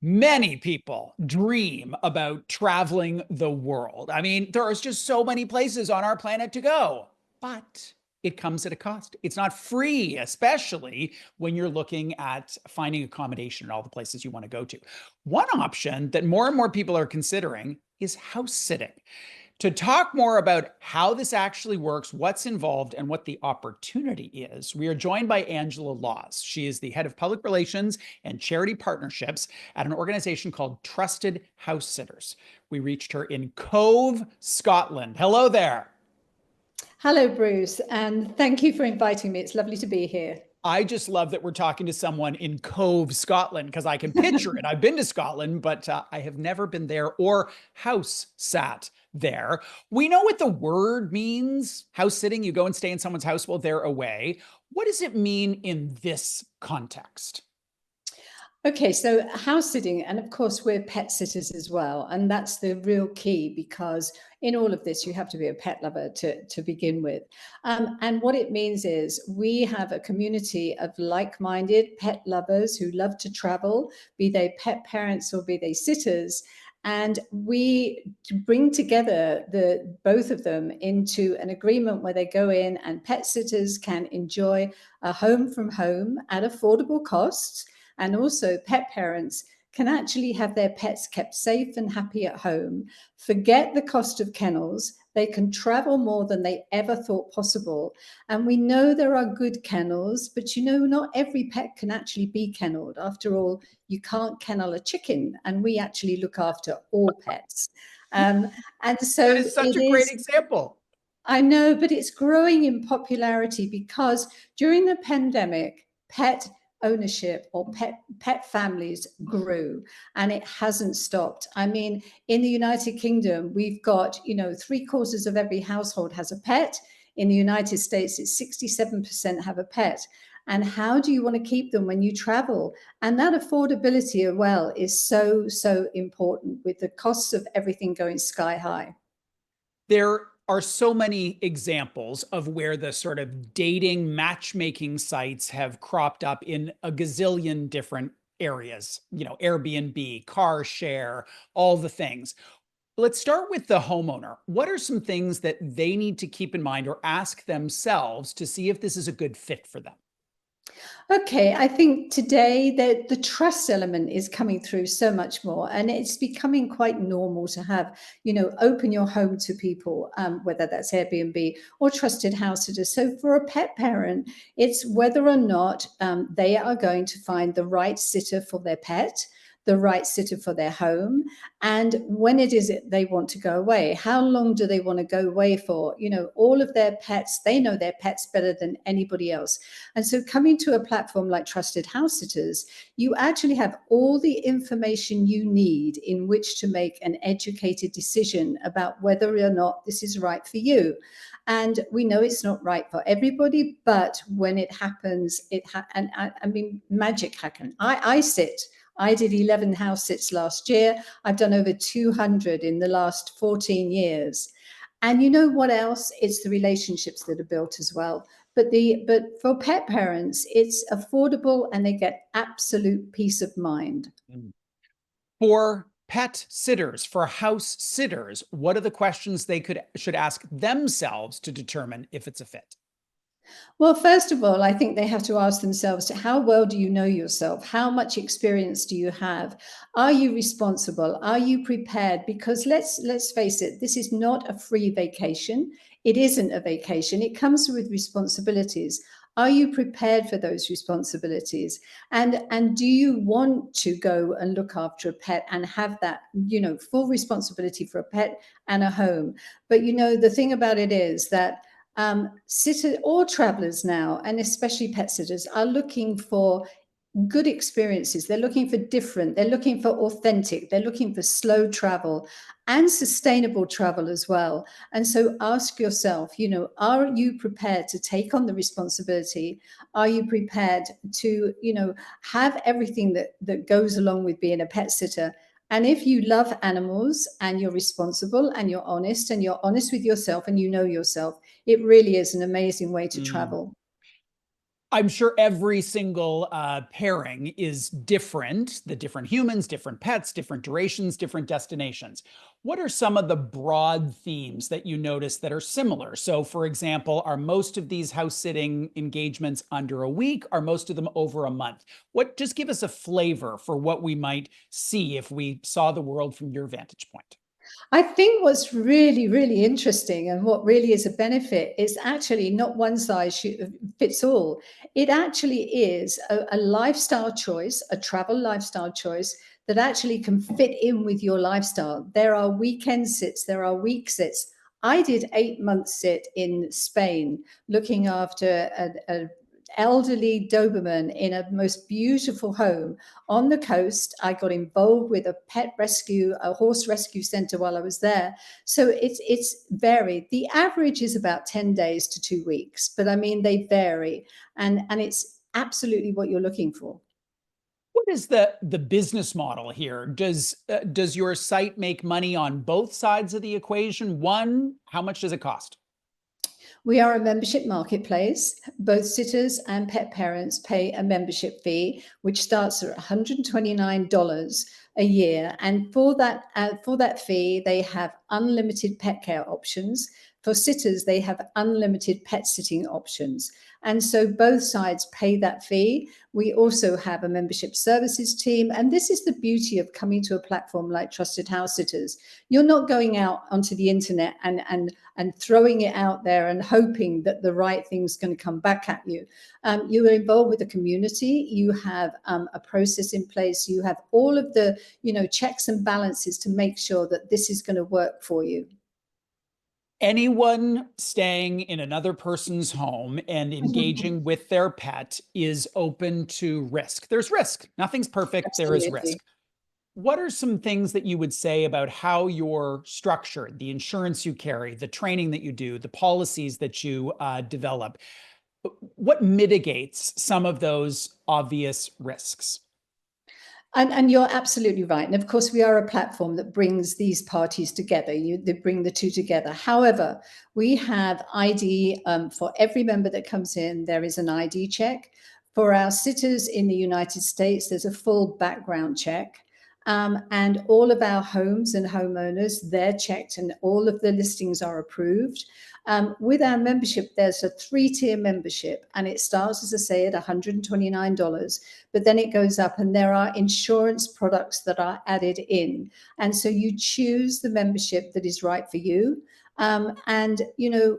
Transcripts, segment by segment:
Many people dream about traveling the world. I mean, there are just so many places on our planet to go, but it comes at a cost. It's not free, especially when you're looking at finding accommodation in all the places you want to go to. One option that more and more people are considering is house sitting. To talk more about how this actually works, what's involved, and what the opportunity is, we are joined by Angela Laws. She is the head of public relations and charity partnerships at an organization called Trusted House Sitters. We reached her in Cove, Scotland. Hello there. Hello, Bruce, and thank you for inviting me. It's lovely to be here. I just love that we're talking to someone in Cove, Scotland, because I can picture it. I've been to Scotland, but I have never been there or house sat there. We know what the word means, house sitting. You go and stay in someone's house while they're away. What does it mean in this context? Okay, so house sitting, and of course, we're pet sitters as well. And that's the real key because in all of this, you have to be a pet lover to begin with. And what it means is we have a community of like minded pet lovers who love to travel, be they pet parents or be they sitters. And we bring together the both of them into an agreement where they go in and pet sitters can enjoy a home from home at affordable costs, and also pet parents can actually have their pets kept safe and happy at home, forget the cost of kennels. They can travel more than they ever thought possible. And we know there are good kennels, but not every pet can actually be kenneled. After all, you can't kennel a chicken, and we actually look after all pets. Um, and That so is such it a great is, example. I know, but it's growing in popularity because during the pandemic, pet ownership or pet families grew, and it hasn't stopped. I mean, in the United Kingdom, we've got, three-quarters of every household has a pet. In the United States, it's 67% have a pet. And how do you want to keep them when you travel? And that affordability as well is so, so important with the costs of everything going sky high. There are so many examples of where the sort of dating matchmaking sites have cropped up in a gazillion different areas, Airbnb, car share, all the things. Let's start with the homeowner. What are some things that they need to keep in mind or ask themselves to see if this is a good fit for them? Okay, I think today the trust element is coming through so much more, and it's becoming quite normal to have, open your home to people, whether that's Airbnb or trusted house sitters. So for a pet parent, it's whether or not they are going to find the right sitter for their pet, the right sitter for their home, and when it is they want to go away. How long do they want to go away for? All of their pets, they know their pets better than anybody else. And so coming to a platform like Trusted House Sitters, you actually have all the information you need in which to make an educated decision about whether or not this is right for you. And we know it's not right for everybody, but when it happens, and I mean, magic happen. I did 11 house sits last year. I've done over 200 in the last 14 years. And you know what else? It's the relationships that are built as well. But for pet parents, it's affordable and they get absolute peace of mind. For pet sitters, for house sitters, what are the questions they should ask themselves to determine if it's a fit? Well, first of all, I think they have to ask themselves, how well do you know yourself? How much experience do you have? Are you responsible? Are you prepared? Because let's face it, this is not a free vacation. It isn't a vacation. It comes with responsibilities. Are you prepared for those responsibilities? And do you want to go and look after a pet and have that, full responsibility for a pet and a home? But the thing about it is that sitter or travelers now, and especially pet sitters, are looking for good experiences. They're looking for different, they're looking for authentic, they're looking for slow travel and sustainable travel as well. And so ask yourself, are you prepared to take on the responsibility? Are you prepared to, have everything that goes along with being a pet sitter? And if you love animals and you're responsible and you're honest with yourself and you know yourself, it really is an amazing way to Mm. travel. I'm sure every single pairing is different, the different humans, different pets, different durations, different destinations. What are some of the broad themes that you notice that are similar? So, for example, are most of these house sitting engagements under a week? Are most of them over a month? What, just give us a flavor for what we might see if we saw the world from your vantage point. I think what's really, really interesting and what really is a benefit is actually not one size fits all. It actually is a lifestyle choice, a travel lifestyle choice that actually can fit in with your lifestyle. There are weekend sits, there are week sits. I did 8 month sit in Spain looking after a elderly Doberman in a most beautiful home on the coast. I got involved with a pet rescue, a horse rescue center while I was there. So it's varied. The average is about 10 days to 2 weeks, but I mean they vary, and it's absolutely what you're looking for. What is the business model here? Does your site make money on both sides of the equation? One, how much does it cost? We are a membership marketplace. Both sitters and pet parents pay a membership fee, which starts at $129 a year. And for that fee, they have unlimited pet care options. For sitters, they have unlimited pet sitting options. And so both sides pay that fee. We also have a membership services team. And this is the beauty of coming to a platform like Trusted House Sitters. You're not going out onto the internet and throwing it out there and hoping that the right thing's going to come back at you. You are involved with the community. You have a process in place. You have all of the checks and balances to make sure that this is going to work for you. Anyone staying in another person's home and engaging with their pet is open to risk. There's risk. Nothing's perfect. There is Absolutely. risk. What are some things that you would say about how you're structured, the insurance you carry, the training that you do, the policies that you develop? What mitigates some of those obvious risks? And you're absolutely right. And of course, we are a platform that brings these parties together. They bring the two together. However, we have ID for every member that comes in. There is an ID check. For our sitters in the United States, there's a full background check. And all of our homes and homeowners, they're checked and all of the listings are approved. With our membership, there's a 3-tier membership, and it starts, as I say, at $129, but then it goes up, and there are insurance products that are added in. And so you choose the membership that is right for you. And,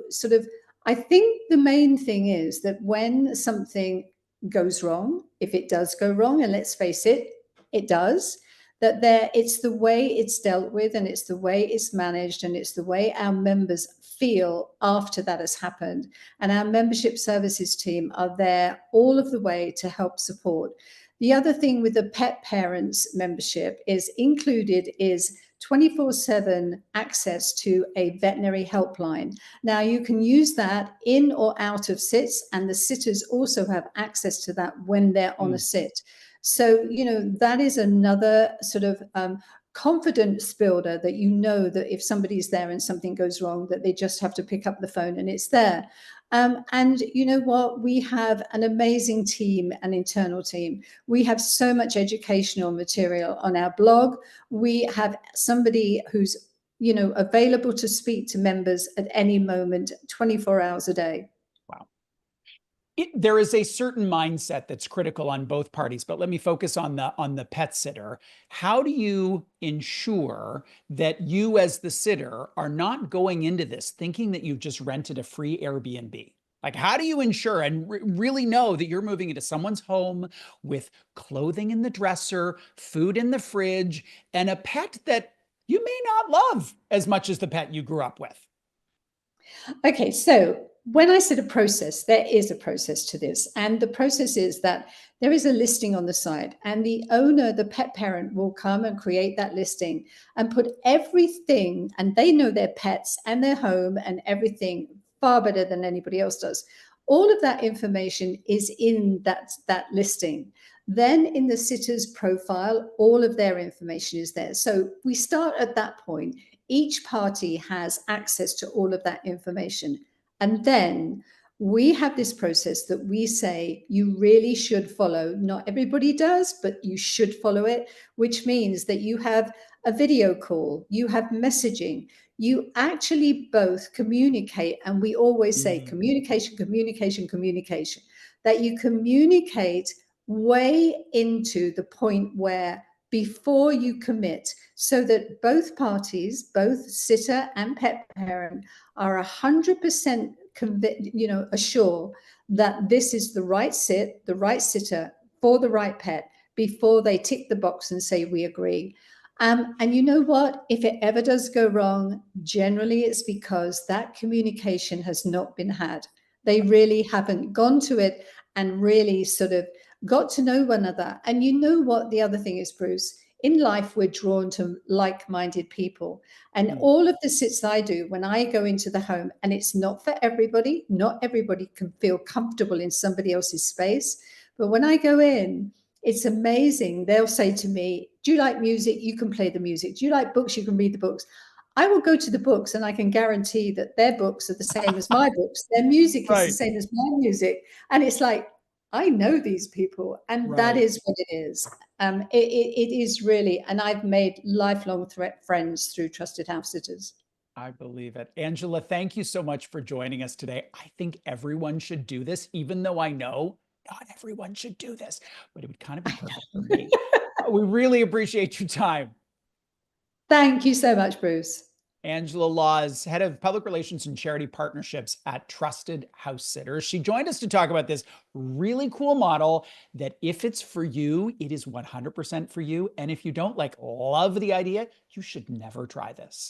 sort of, I think the main thing is that when something goes wrong, if it does go wrong, and let's face it, it does, that it's the way it's dealt with, and it's the way it's managed, and it's the way our members feel after that has happened. And our membership services team are there all of the way to help support. The other thing with the pet parents membership is included is 24/7 access to a veterinary helpline. Now you can use that in or out of sits, and the sitters also have access to that when they're on a Mm. sit. So, that is another sort of confidence builder, that that if somebody's there and something goes wrong, that they just have to pick up the phone and it's there. And you know what? We have an amazing team, an internal team. We have so much educational material on our blog. We have somebody who's available to speak to members at any moment, 24 hours a day. Wow. There is a certain mindset that's critical on both parties, but let me focus on the pet sitter. How do you ensure that you, as the sitter, are not going into this thinking that you've just rented a free Airbnb? Like, how do you ensure and really know that you're moving into someone's home with clothing in the dresser, food in the fridge, and a pet that you may not love as much as the pet you grew up with? Okay, so when I said a process, there is a process to this. And the process is that there is a listing on the site, and the owner, the pet parent, will come and create that listing and put everything, and they know their pets and their home and everything far better than anybody else does. All of that information is in that listing. Then in the sitter's profile, all of their information is there. So we start at that point. Each party has access to all of that information. And then we have this process that we say you really should follow. Not everybody does, but you should follow it, which means that you have a video call, you have messaging, you actually both communicate. And we always say Mm. communication, communication, communication, that you communicate way into the point where before you commit, so that both parties, both sitter and pet parent, are 100% assure that this is the right sit, the right sitter for the right pet before they tick the box and say we agree. And you know what? If it ever does go wrong, generally it's because that communication has not been had. They really haven't gone to it and really sort of got to know one another. And you know what the other thing is, Bruce? In life, we're drawn to like-minded people. And Mm. all of the sits I do when I go into the home, and it's not for everybody, not everybody can feel comfortable in somebody else's space. But when I go in, it's amazing. They'll say to me, do you like music? You can play the music. Do you like books? You can read the books. I will go to the books and I can guarantee that their books are the same as my books. Their music is the Right, same as my music. And it's like, I know these people, and that right. is what it is. It is really, and I've made lifelong friends through Trusted House Sitters. I believe it. Angela, thank you so much for joining us today. I think everyone should do this, even though I know not everyone should do this, but it would kind of be perfect for me. We really appreciate your time. Thank you so much, Bruce. Angela Law is head of public relations and charity partnerships at Trusted House Sitters. She joined us to talk about this really cool model that if it's for you, it is 100% for you. And if you don't love the idea, you should never try this.